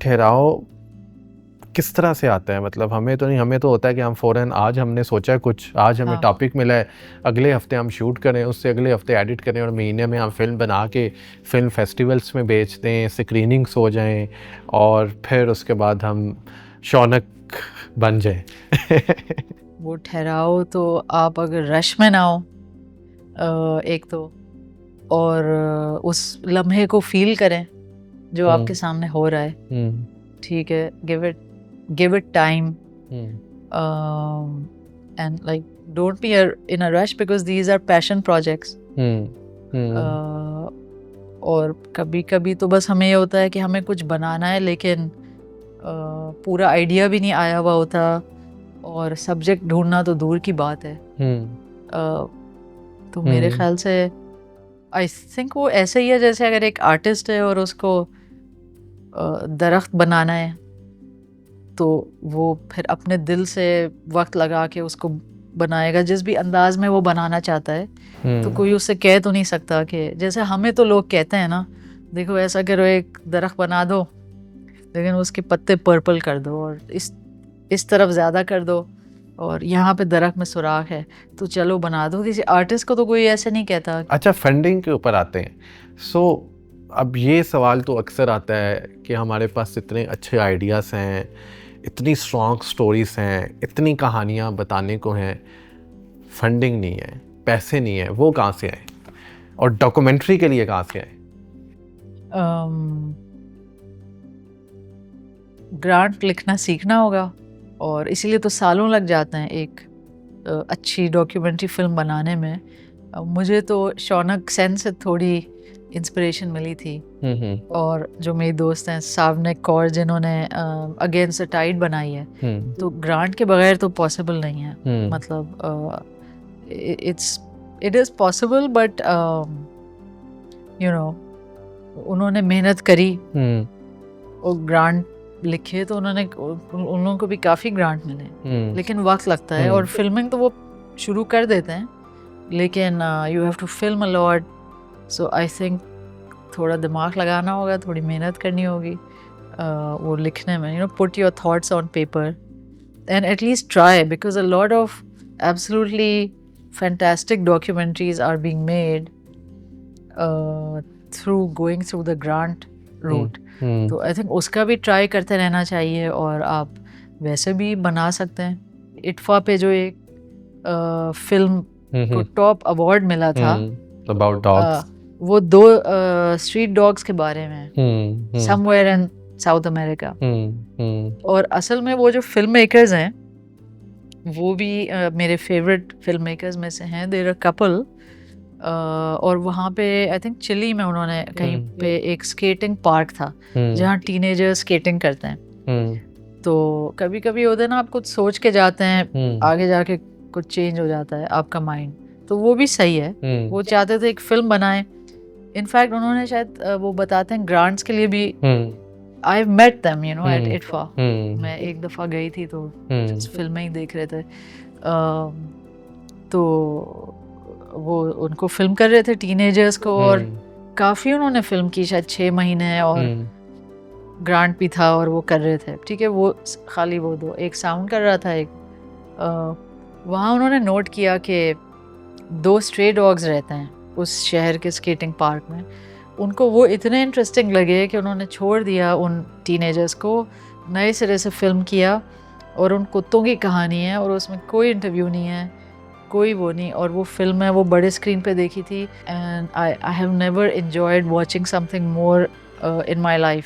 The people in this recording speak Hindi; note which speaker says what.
Speaker 1: ठहराव किस तरह से आता है? मतलब हमें तो नहीं, हमें तो होता है कि हम फ़ौरन आज हमने सोचा कुछ, आज हमें टॉपिक मिला है, अगले हफ्ते हम शूट करें, उससे अगले हफ्ते एडिट करें और महीने में हम फिल्म बना के फिल्म फेस्टिवल्स में बेच दें, स्क्रीनिंग्स हो जाएं और फिर उसके बाद हम शौनक बन जाएं।
Speaker 2: वो ठहराव तो आप अगर रश में ना हो एक तो, और उस लम्हे को फील करें जो आपके सामने हो रहा है, ठीक है, give it time, and like don't be in a rush because these are passion projects. और कभी कभी तो बस हमें ये होता है कि हमें कुछ बनाना है लेकिन पूरा आइडिया भी नहीं आया हुआ होता और सब्जेक्ट ढूंढना तो दूर की बात है। तो मेरे ख्याल से आई थिंक वो ऐसे ही है जैसे अगर एक आर्टिस्ट है और उसको दरख्त बनाना है तो वो फिर अपने दिल से वक्त लगा के उसको बनाएगा जिस भी अंदाज में वो बनाना चाहता है। तो कोई उससे कह तो नहीं सकता कि जैसे हमें तो लोग कहते हैं ना, देखो ऐसा करो एक दरख्त बना दो लेकिन उसके पत्ते पर्पल कर दो और इस तरफ ज़्यादा कर दो और यहाँ पे दरख्त में सुराख है तो चलो बना दो। किसी आर्टिस्ट को तो कोई ऐसे नहीं कहता।
Speaker 1: अच्छा, फंडिंग के ऊपर आते हैं। अब ये सवाल तो अक्सर आता है कि हमारे पास इतने अच्छे आइडियाज़ हैं, इतनी स्ट्रॉन्ग स्टोरीज़ हैं, इतनी कहानियाँ बताने को हैं, फंडिंग नहीं है, पैसे नहीं है, वो कहाँ से आए और डॉक्यूमेंट्री के लिए कहाँ से आए?
Speaker 2: ग्रांट लिखना सीखना होगा और इसीलिए तो सालों लग जाते हैं एक अच्छी डॉक्यूमेंट्री फिल्म बनाने में। मुझे तो शौनक सेन से थोड़ी इंस्पिरेशन मिली थी और जो मेरे दोस्त हैं सावनिक कौर जिन्होंने अगेंस्ट द टाइड बनाई है, तो ग्रांट के बगैर तो पॉसिबल नहीं है। मतलब it is possible but you know उन्होंने मेहनत करी और ग्रांट लिखे तो उन लोगों को भी काफ़ी ग्रांट मिले लेकिन वक्त लगता है। और फिल्मिंग तो वो शुरू कर देते हैं लेकिन you have to film a lot, so I think थोड़ा दिमाग लगाना होगा, थोड़ी मेहनत करनी होगी वो लिखने में। You know, put your thoughts on paper and at least try because a lot of absolutely fantastic documentaries are being made through going through the grant route. तो आई थिंक उसका भी ट्राई करते रहना चाहिए और आप वैसे भी बना सकते हैं। इटफा पे जो एक फिल्म को टॉप अवार्ड मिला था
Speaker 1: अबाउट डॉग्स,
Speaker 2: वो 2 स्ट्रीट डॉग्स के बारे में, समवेयर इन साउथ अमेरिका। और असल में वो जो फिल्म मेकर्स हैं वो भी मेरे फेवरेट फिल्म मेकर्स में से हैं। देयर अ कपल और वहाँ पे आई थिंक चिली में उन्होंने कहीं पे एक स्केटिंग पार्क था जहाँ टीनेजर्स स्केटिंग करते हैं। तो कभी कभी होता है ना, आप कुछ सोच के जाते हैं, आगे जाके कुछ चेंज हो जाता है आपका माइंड, तो वो भी सही है। वो चाहते थे एक फिल्म बनाएं। इनफैक्ट उन्होंने शायद वो बताते हैं ग्रांट्स के लिए भी I have met them you know at इटफा। मैं एक दफ़ा गई थी तो फिल्में ही देख रहे थे। तो वो उनको फिल्म कर रहे थे टीनेजर्स को और काफ़ी उन्होंने फिल्म की, शायद 6 महीने और ग्रांट भी था और वो कर रहे थे। ठीक है, वो खाली वो 2, एक साउंड कर रहा था, एक वहाँ उन्होंने नोट किया कि 2 स्ट्रे डॉग्स रहते हैं उस शहर के स्केटिंग पार्क में। उनको वो इतने इंटरेस्टिंग लगे कि उन्होंने छोड़ दिया उन टीनेजर्स को, नए सिरे से फिल्म किया और उन कुत्तों की कहानी है और उसमें कोई इंटरव्यू नहीं है, कोई वो नहीं। और वो फिल्म है वो बड़े स्क्रीन पे देखी थी and I have never enjoyed watching something more in my life.